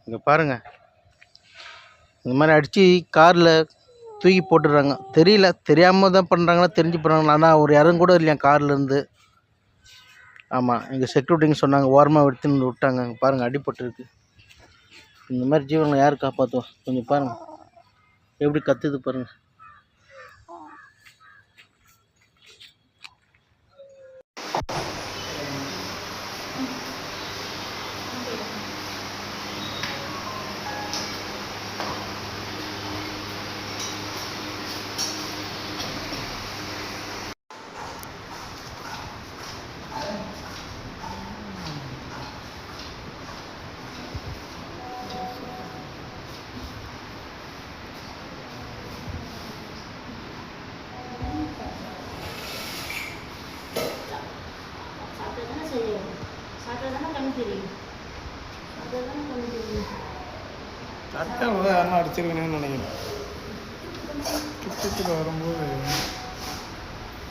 இங்கே பாருங்கள், இந்த மாதிரி அடித்து காரில் தூக்கி போட்டுடுறாங்க. தெரியல, தெரியாமல் தான் பண்ணுறாங்களா தெரிஞ்சு பண்ணுறாங்களா, ஆனால் ஒரு இடம் கூட இல்லையா கார்லேருந்து. ஆமாம், எங்கள் செக்யூரிட்டிங்க சொன்னாங்க, ஓரமாக எடுத்துன்னு விட்டாங்க. பாருங்கள், அடிபட்டுருக்கு. இந்த மாதிரி ஜீவனை யார் காப்பாற்றுவா? கொஞ்சம் பாருங்கள் எப்படி கத்துது பாருங்கள். சட்டம் யாரும் அடிச்சிருக்கணும்னு நினைக்கிறேன். கிட்டத்தில் வரும்போது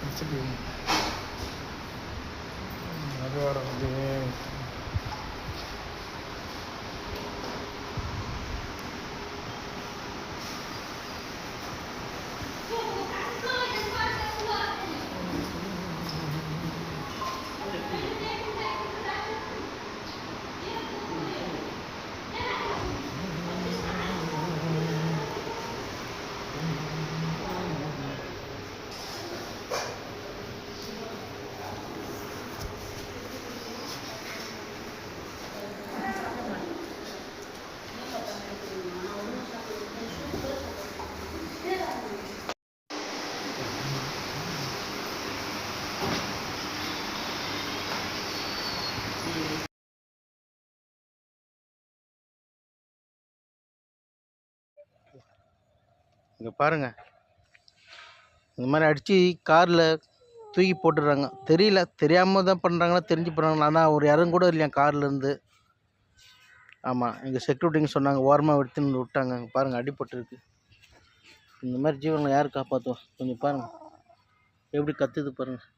அடிச்சிருக்கணும். அது வர அப்படியே இங்கே பாருங்கள், இந்த மாதிரி அடித்து காரில் தூக்கி போட்டுடுறாங்க. தெரியல, தெரியாமல் தான் பண்ணுறாங்களா தெரிஞ்சு பண்ணுறாங்களா, ஆனால் ஒரு இடம் கூட இல்லையா கார்லேருந்து. ஆமாம், எங்கள் செக்யூரிட்டிங்க சொன்னாங்க, ஓரமாக எடுத்துன்னு விட்டாங்க. பாருங்கள், அடிபட்டுருக்கு. இந்த மாதிரி ஜீவனை யார் காப்பாற்றுவா? கொஞ்சம் பாருங்கள் எப்படி கத்துது பாருங்கள்.